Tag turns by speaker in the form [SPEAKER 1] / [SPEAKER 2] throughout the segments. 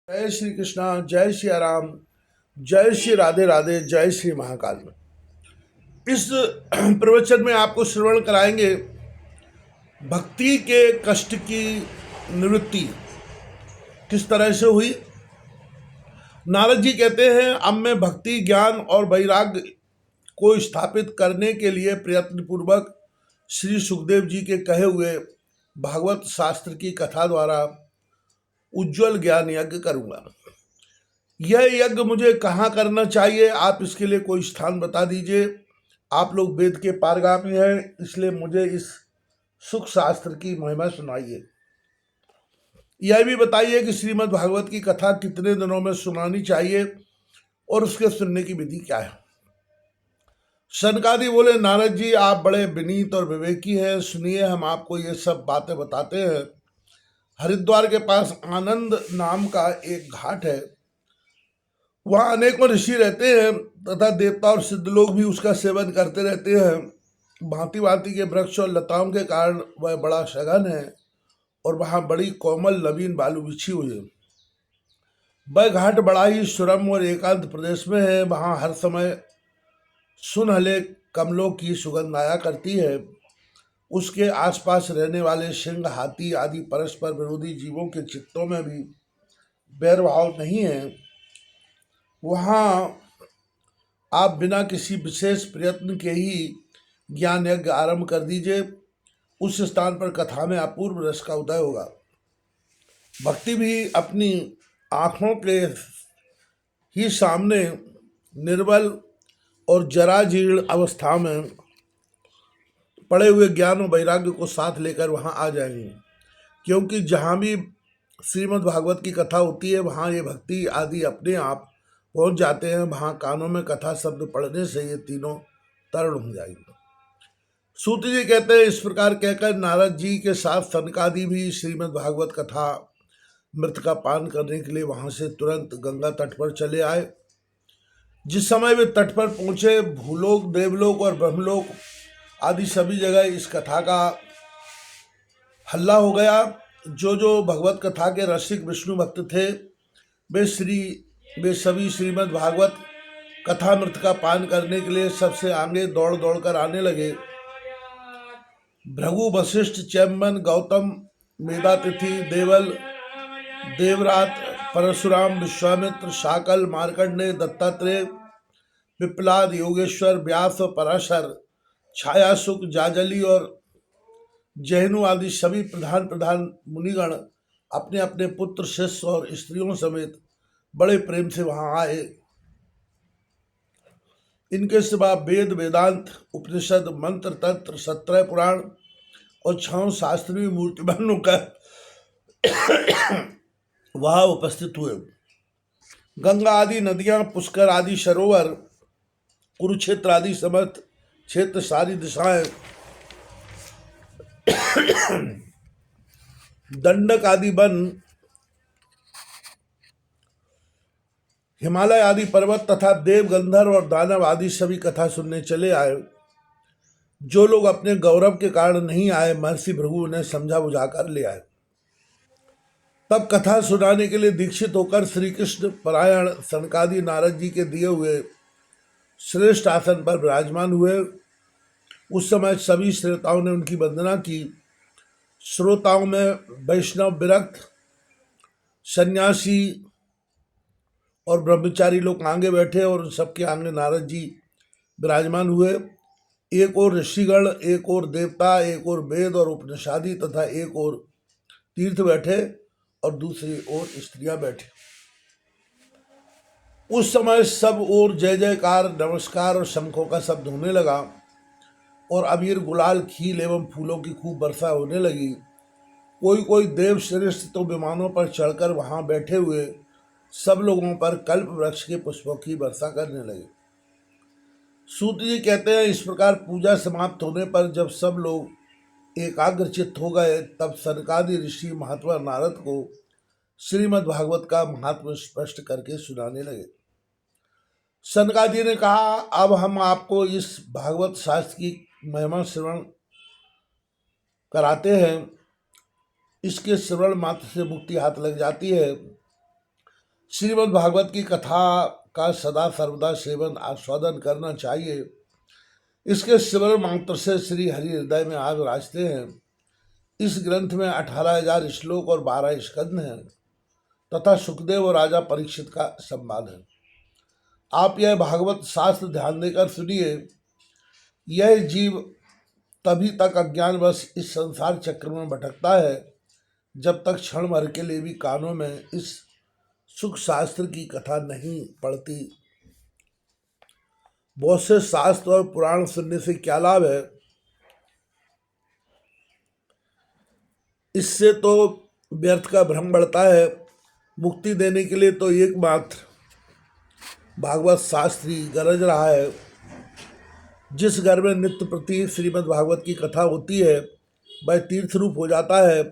[SPEAKER 1] जय श्री कृष्णा, जय श्री राम, जय श्री राधे राधे, जय श्री महाकाल। इस प्रवचन में आपको श्रवण कराएंगे भक्ति के कष्ट की निवृत्ति किस तरह से हुई। नारद जी कहते हैं, अब मैं भक्ति, ज्ञान और वैराग्य को स्थापित करने के लिए प्रयत्न पूर्वक श्री सुखदेव जी के कहे हुए भागवत शास्त्र की कथा द्वारा उज्जवल ज्ञान यज्ञ करूंगा। यह यज्ञ मुझे कहाँ करना चाहिए, आप इसके लिए कोई स्थान बता दीजिए। आप लोग वेद के पारगामी हैं, इसलिए मुझे इस सुख शास्त्र की महिमा सुनाइए। यह भी बताइए कि श्रीमद् भागवत की कथा कितने दिनों में सुनानी चाहिए और उसके सुनने की विधि क्या है। सनकादि बोले, नारद जी आप बड़े विनीत और विवेकी हैं, सुनिए हम आपको ये सब बातें बताते हैं। हरिद्वार के पास आनंद नाम का एक घाट है, वहाँ अनेकों ऋषि रहते हैं तथा देवता और सिद्ध लोग भी उसका सेवन करते रहते हैं। भांति भांति के वृक्ष और लताओं के कारण वह बड़ा सघन है और वहाँ बड़ी कोमल नवीन बालू बिछी हुई है। वह घाट बड़ा ही सुरम्य और एकांत प्रदेश में है। वहाँ हर समय सुनहले कमलों की सुगंध आया करती है। उसके आसपास रहने वाले सिंह, हाथी आदि परस्पर विरोधी जीवों के चित्तों में भी बैरभाव नहीं है। वहाँ आप बिना किसी विशेष प्रयत्न के ही ज्ञान यज्ञ आरंभ कर दीजिए। उस स्थान पर कथा में अपूर्व रस का उदय होगा। भक्ति भी अपनी आँखों के ही सामने निर्बल और जराजीर्ण अवस्था में पड़े हुए ज्ञान और वैराग्य को साथ लेकर वहाँ आ जाएंगे, क्योंकि जहाँ भी श्रीमद् भागवत की कथा होती है वहाँ ये भक्ति आदि अपने आप पहुँच जाते हैं। वहाँ कानों में कथा शब्द पढ़ने से ये तीनों तरण हो जाएंगे। सूत जी कहते हैं, इस प्रकार कहकर नारद जी के साथ सनकादि भी श्रीमद् भागवत कथा मृत का पान करने के लिए वहां से तुरंत गंगा तट पर चले आए। जिस समय वे तट पर पहुंचे, भूलोक, देवलोक और ब्रह्मलोक आदि सभी जगह इस कथा का हल्ला हो गया। जो भगवत कथा के रसिक विष्णु भक्त थे वे सभी श्रीमद् भागवत कथामृत का पान करने के लिए सबसे आगे दौड़ दौड़ कर आने लगे। भृगु, वशिष्ठ, चैम्बन, गौतम, मेधातिथि, देवल, देवरात, परशुराम, विश्वामित्र, शाकल, मार्कंडेय, दत्तात्रेय, पिप्लाद, योगेश्वर, व्यास और पराशर, छायासुक, जाजली और जैनु आदि सभी प्रधान प्रधान मुनिगण अपने अपने पुत्र, शिष्य और स्त्रियों समेत बड़े प्रेम से वहां आए। इनके सिवा वेद, वेदांत, उपनिषद, मंत्र, तंत्र, 17 पुराण और 6 शास्त्रीय मूर्तिमान होकर वहां उपस्थित हुए। गंगा आदि नदियां, पुष्कर आदि सरोवर, कुरुक्षेत्र आदि समस्त क्षेत्र, सारी दिशाएं, दंडक आदि वन, हिमालय आदि पर्वत तथा देव, गंधर्व और दानव आदि सभी कथा सुनने चले आए। जो लोग अपने गौरव के कारण नहीं आए, महर्षि भृगु उन्हें समझा बुझाकर ले आए। तब कथा सुनाने के लिए दीक्षित होकर श्री कृष्ण परायण सनकादि नारद जी के दिए हुए श्रेष्ठ आसन पर विराजमान हुए। उस समय सभी श्रोताओं ने उनकी वंदना की। श्रोताओं में वैष्णव, विरक्त, सन्यासी और ब्रह्मचारी लोग आगे बैठे और उन सबके आगे नारद जी विराजमान हुए। एक और ऋषिगण, एक और देवता, एक और वेद और उपनिषादी तथा एक और तीर्थ बैठे और दूसरी ओर स्त्रियां बैठी। उस समय सब ओर जय जयकार, नमस्कार और शंखों का शब्द होने लगा और अबीर, गुलाल, खील एवं फूलों की खूब वर्षा होने लगी। कोई कोई देव श्रेष्ठ तो विमानों पर चढ़कर वहां बैठे हुए सब लोगों पर कल्प वृक्ष के पुष्पों की वर्षा करने लगे। सूत जी कहते हैं, इस प्रकार पूजा समाप्त होने पर जब सब लोग एकाग्रचित्त हो गए, तब सनकादि ऋषि महात्मा नारद को श्रीमद् भागवत का महात्म स्पष्ट करके सुनाने लगे। सनकादि ने कहा, अब हम आपको इस भागवत शास्त्र की महिमा श्रवण कराते हैं। इसके श्रवण मात्र से मुक्ति हाथ लग जाती है। श्रीमद् भागवत की कथा का सदा सर्वदा सेवन आस्वादन करना चाहिए। इसके स्मरण मात्र से श्री हरि हृदय में आग राजते हैं। इस ग्रंथ में 18,000 श्लोक और 12 स्कंद हैं तथा सुखदेव और राजा परीक्षित का संवाद है। आप यह भागवत शास्त्र ध्यान देकर सुनिए। यह जीव तभी तक अज्ञानवश इस संसार चक्र में भटकता है जब तक क्षण भर के लिए भी कानों में इस सुख शास्त्र की कथा नहीं पढ़ती। बहुत से शास्त्र और पुराण सुनने से क्या लाभ है? इससे तो व्यर्थ का भ्रम बढ़ता है। मुक्ति देने के लिए तो एकमात्र भागवत शास्त्री गरज रहा है। जिस घर में नित्य प्रति श्रीमद् भागवत की कथा होती है वह तीर्थ रूप हो जाता है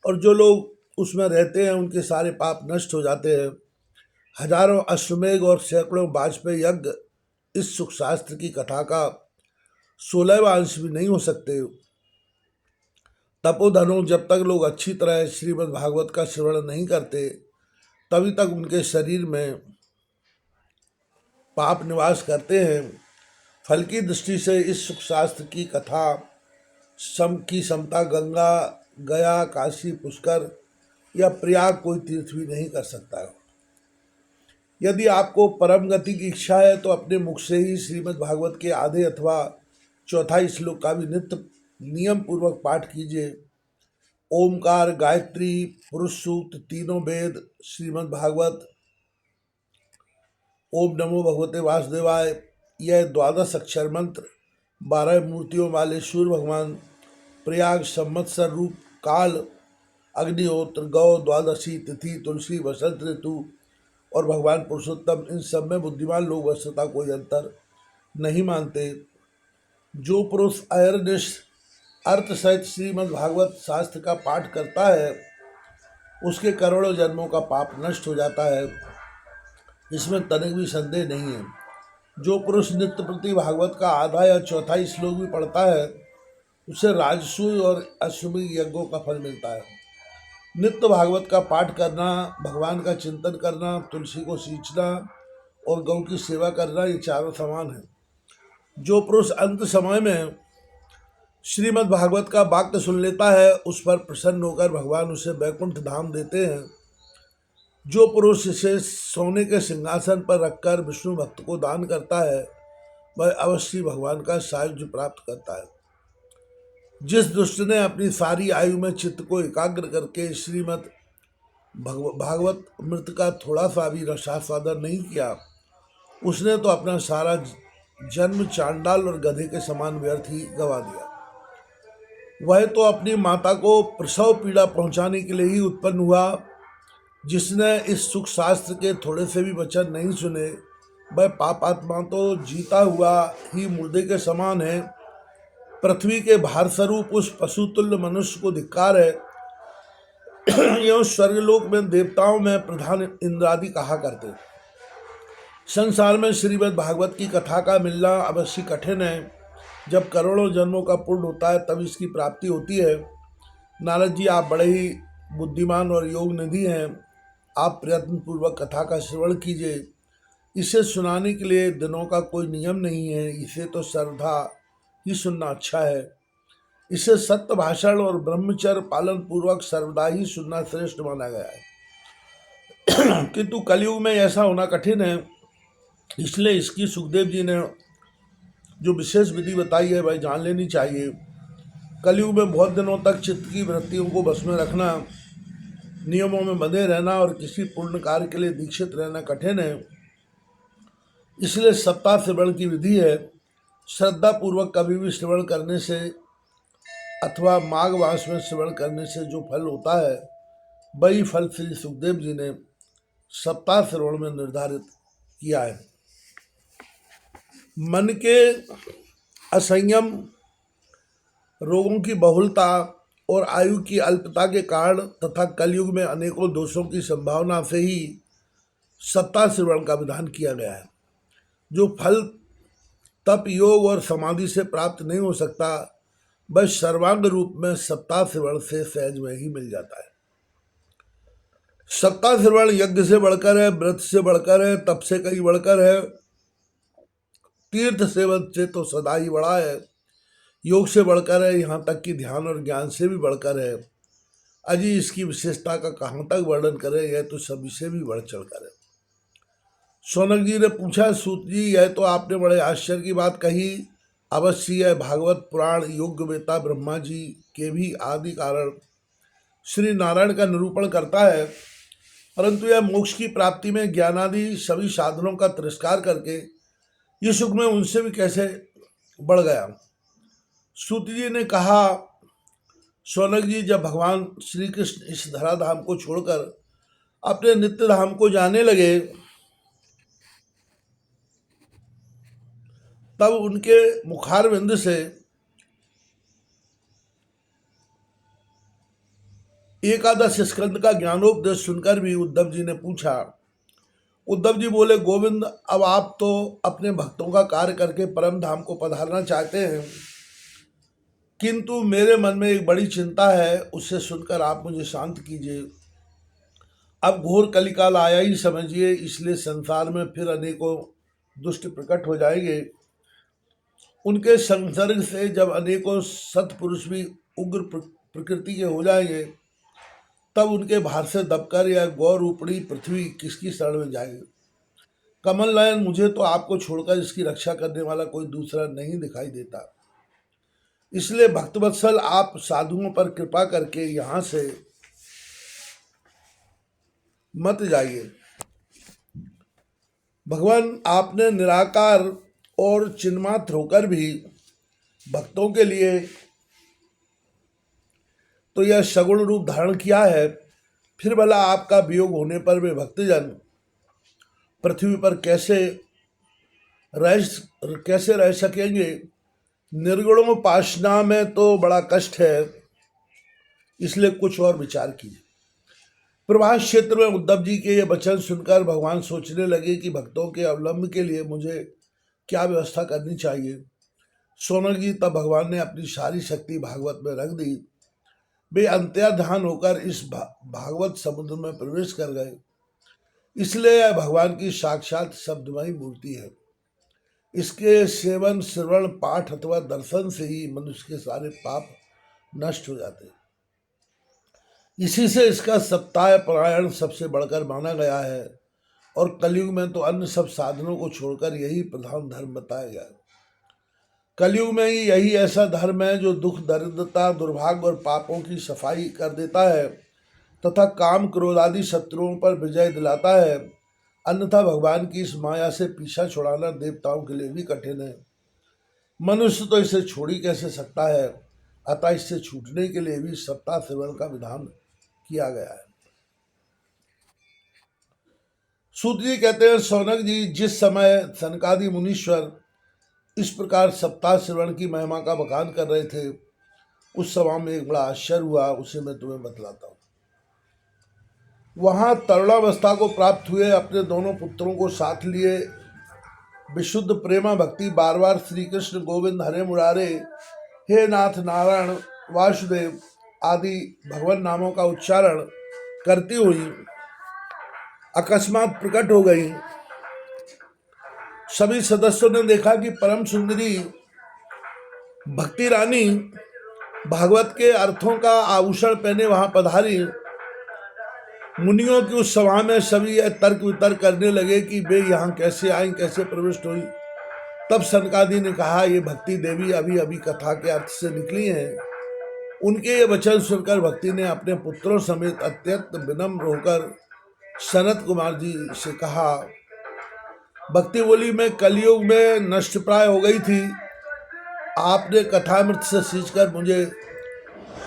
[SPEAKER 1] और जो लोग उसमें रहते हैं उनके सारे पाप नष्ट हो जाते हैं। हजारों अश्वमेघ और सैकड़ों वाजपेयी यज्ञ इस सुख शास्त्र की कथा का 16वां अंश भी नहीं हो सकते। तपोधनों, जब तक लोग अच्छी तरह श्रीमद् भागवत का श्रवण नहीं करते तभी तक उनके शरीर में पाप निवास करते हैं। फल की दृष्टि से इस सुख शास्त्र की कथा की समता गंगा, गया, काशी, पुष्कर या प्रयाग कोई तीर्थ भी नहीं कर सकता है। यदि आपको परम गति की इच्छा है तो अपने मुख से ही श्रीमद् भागवत के आधे अथवा चौथा श्लोक का भी नित्य नियम पूर्वक पाठ कीजिए। ओमकार, गायत्री, पुरुष सूक्त, तीनों वेद, श्रीमद् भागवत, ओम नमो भगवते वासुदेवाय, यह 12 अक्षर मंत्र 12 मूर्तियों वाले सूर्य भगवान, प्रयाग, संवत्सर रूप, काल, अग्निहोत्र, गौ, द्वादशी तिथि, तुलसी, वसंत ऋतु और भगवान पुरुषोत्तम, इन सब में बुद्धिमान लोग वस्तुतः कोई अंतर नहीं मानते। जो पुरुष अहर्निश अर्थ सहित श्रीमद् भागवत शास्त्र का पाठ करता है उसके करोड़ों जन्मों का पाप नष्ट हो जाता है, इसमें तनिक भी संदेह नहीं है। जो पुरुष नित्य प्रति भागवत का आधा या चौथा श्लोक भी पढ़ता है उसे राजसूय और अश्वमेध यज्ञों का फल मिलता है। नित्य भागवत का पाठ करना, भगवान का चिंतन करना, तुलसी को सींचना और गौ की सेवा करना, ये चारों समान है। जो पुरुष अंत समय में श्रीमद् भागवत का वाक्य सुन लेता है उस पर प्रसन्न होकर भगवान उसे वैकुंठ धाम देते हैं। जो पुरुष इसे सोने के सिंहासन पर रखकर विष्णु भक्त को दान करता है वह अवश्य भगवान का सायुज्य प्राप्त करता है। जिस दुष्ट ने अपनी सारी आयु में चित्त को एकाग्र करके श्रीमद् भागवत मृत का थोड़ा सा भी रसास्वादन नहीं किया उसने तो अपना सारा जन्म चांडाल और गधे के समान व्यर्थ ही गवा दिया। वह तो अपनी माता को प्रसव पीड़ा पहुंचाने के लिए ही उत्पन्न हुआ। जिसने इस सुख शास्त्र के थोड़े से भी वचन नहीं सुने वह पापात्मा तो जीता हुआ ही मुर्दे के समान है। पृथ्वी के भार स्वरूप उस पशुतुल्य मनुष्य को धिक्कार है। यह स्वर्गलोक में देवताओं में प्रधान इंद्रादि कहा करते। संसार में श्रीमद् भागवत की कथा का मिलना अवश्य कठिन है। जब करोड़ों जन्मों का पुण्य होता है तब इसकी प्राप्ति होती है। नारद जी, आप बड़े ही बुद्धिमान और योग निधि हैं। आप प्रयत्न पूर्वक कथा का श्रवण कीजिए। इसे सुनाने के लिए दिनों का कोई नियम नहीं है, इसे तो सर्वथा ही सुनना अच्छा है। इसे सत्य भाषण और ब्रह्मचर्य पालन पूर्वक सर्वदा ही सुनना श्रेष्ठ माना गया है। किंतु कलयुग में ऐसा होना कठिन है, इसलिए इसकी सुखदेव जी ने जो विशेष विधि बताई है वह जान लेनी चाहिए। कलयुग में बहुत दिनों तक चित्त की वृत्तियों को बस में रखना, नियमों में बंधे रहना और किसी पूर्ण कार्य के लिए दीक्षित रहना कठिन है। इसलिए सप्ताह श्रवण की विधि है। श्रद्धा पूर्वक कभी भी श्रवण करने से अथवा माघ मास में श्रवण करने से जो फल होता है वही फल श्री सुखदेव जी ने सप्ताह श्रवण में निर्धारित किया है। मन के असंयम, रोगों की बहुलता और आयु की अल्पता के कारण तथा कलयुग में अनेकों दोषों की संभावना से ही सप्ताह श्रवण का विधान किया गया है। जो फल तप, योग और समाधि से प्राप्त नहीं हो सकता वह सर्वांग रूप में सप्ताह श्रवण से सहज में ही मिल जाता है। सप्ताह श्रवण यज्ञ से बढ़कर है, व्रत से बढ़कर है, तप से कहीं बढ़कर है, तीर्थ सेवन से तो सदा ही बड़ा है, योग से बढ़कर है, यहाँ तक कि ध्यान और ज्ञान से भी बढ़कर है। अजी इसकी विशेषता का कहाँ तक वर्णन करें, यह तो सभी से भी बढ़ चढ़ कर है। शौनक जी ने पूछा, सूत जी यह तो आपने बड़े आश्चर्य की बात कही। अवश्य यह भागवत पुराण योग्य वेता ब्रह्मा जी के भी आदि कारण श्री नारायण का निरूपण करता है, परंतु यह मोक्ष की प्राप्ति में ज्ञानादि सभी साधनों का तिरस्कार करके ये सुख में उनसे भी कैसे बढ़ गया। सूत जी ने कहा, शौनक जी जब भगवान श्री कृष्ण इस धराधाम को छोड़कर अपने नित्य धाम को जाने लगे, तब उनके मुखारविंद से एकादश स्कंद का ज्ञानोपदेश सुनकर भी उद्धव जी ने पूछा। उद्धव जी बोले, गोविंद अब आप तो अपने भक्तों का कार्य करके परम धाम को पधारना चाहते हैं, किंतु मेरे मन में एक बड़ी चिंता है, उससे सुनकर आप मुझे शांत कीजिए। अब घोर कलिकाल आया ही समझिए, इसलिए संसार में फिर अनेकों दुष्ट प्रकट हो जाएंगे। उनके संसर्ग से जब अनेकों सत्पुरुष भी उग्र प्रकृति के हो जाएंगे, तब उनके भार से दबकर या गौ रूपणी पृथ्वी किसकी शरण में जाएगी। कमल नयन, मुझे तो आपको छोड़कर इसकी रक्षा करने वाला कोई दूसरा नहीं दिखाई देता, इसलिए भक्तवत्सल आप साधुओं पर कृपा करके यहाँ से मत जाइए। भगवान आपने निराकार और चिन्मात्र होकर भी भक्तों के लिए तो यह सगुण रूप धारण किया है, फिर भला आपका वियोग होने पर वे भक्तजन पृथ्वी पर कैसे रह सकेंगे। निर्गुणोपासना में तो बड़ा कष्ट है, इसलिए कुछ और विचार कीजिए। प्रभास क्षेत्र में उद्धव जी के ये वचन सुनकर भगवान सोचने लगे कि भक्तों के अवलंब के लिए मुझे क्या व्यवस्था करनी चाहिए। शौनक जी तब भगवान ने अपनी सारी शक्ति भागवत में रख दी। वे अंतर्ध्यान होकर इस भागवत समुद्र में प्रवेश कर गए, इसलिए यह भगवान की साक्षात शब्दमयी मूर्ति है। इसके सेवन, श्रवण, पाठ अथवा दर्शन से ही मनुष्य के सारे पाप नष्ट हो जाते हैं। इसी से इसका सप्ताह परायण सबसे बढ़कर माना गया है, और कलयुग में तो अन्य सब साधनों को छोड़कर यही प्रधान धर्म बताया गया है। कलयुग में ही यही ऐसा धर्म है जो दुख, दरिद्रता, दुर्भाग्य और पापों की सफाई कर देता है तथा काम, क्रोध आदि शत्रुओं पर विजय दिलाता है। अन्यथा भगवान की इस माया से पीछा छुड़ाना देवताओं के लिए भी कठिन है। मनुष्य तो इसे छोड़ ही कैसे सकता है, अतः इससे छूटने के लिए भी सप्ताह सेवन का विधान किया गया है। सूत जी कहते हैं, शौनक जी जिस समय सनकादि मुनीश्वर इस प्रकार सप्ताह श्रवण की महिमा का बखान कर रहे थे, उस सभा में एक बड़ा आश्चर्य हुआ, उसे मैं तुम्हें बतलाता हूँ। वहाँ तरुणावस्था को प्राप्त हुए अपने दोनों पुत्रों को साथ लिए विशुद्ध प्रेमा भक्ति बार बार श्री कृष्ण गोविंद हरे मुरारे, हे नाथ नारायण वासुदेव आदि भगवान नामों का उच्चारण करती हुई अकस्मात प्रकट हो गई। सभी सदस्यों ने देखा कि परम सुंदरी भक्ति रानी भागवत के अर्थों का आभूषण पहने वहां पधारी। मुनियों की उस सभा में सभी यह तर्क वितर्क करने लगे कि वे यहाँ कैसे आई, कैसे प्रविष्ट हुई। तब सनकादि ने कहा, ये भक्ति देवी अभी अभी कथा के अर्थ से निकली हैं। उनके ये वचन सुनकर भक्ति ने अपने पुत्रों समेत अत्यंत विनम्र होकर सनत कुमार जी से कहा। भक्ति बोली, मैं कलयुग में नष्ट प्राय हो गई थी, आपने कथामृत से सींचकर मुझे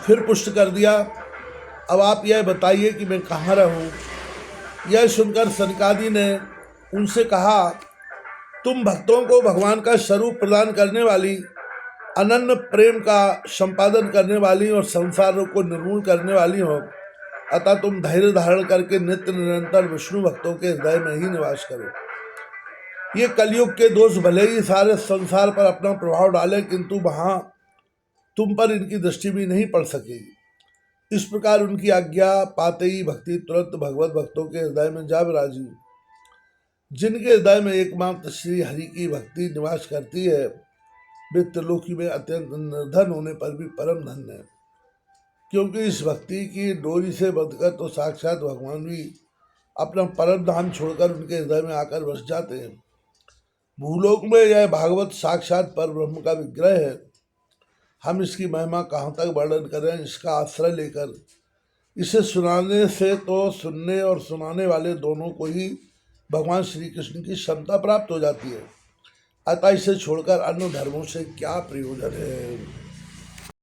[SPEAKER 1] फिर पुष्ट कर दिया। अब आप यह बताइए कि मैं कहाँ रहूं। यह सुनकर सनकादि ने उनसे कहा, तुम भक्तों को भगवान का स्वरूप प्रदान करने वाली, अनन्य प्रेम का संपादन करने वाली और संसार रोग को निर्मूल करने वाली हो, अतः तुम धैर्य धारण करके नित्य निरंतर विष्णु भक्तों के हृदय में ही निवास करो। ये कलयुग के दोष भले ही सारे संसार पर अपना प्रभाव डाले, किंतु वहां तुम पर इनकी दृष्टि भी नहीं पड़ सकेगी। इस प्रकार उनकी आज्ञा पाते ही भक्ति तुरंत भगवत भक्तों के हृदय में जा विराजी। जिनके हृदय में एकमात्र श्री हरि की भक्ति निवास करती है, वे त्रिलोकी में अत्यंत निर्धन होने पर भी परम धन्य है, क्योंकि इस भक्ति की डोरी से बंधकर तो साक्षात भगवान भी अपना परम धाम छोड़कर उनके हृदय में आकर बस जाते हैं। भूलोक में यह भागवत साक्षात पर ब्रह्म का विग्रह है। हम इसकी महिमा कहाँ तक वर्णन करें, इसका आश्रय लेकर इसे सुनाने से तो सुनने और सुनाने वाले दोनों को ही भगवान श्री कृष्ण की क्षमता प्राप्त हो जाती है। अतः इसे छोड़कर अन्य धर्मों से क्या प्रयोजन है।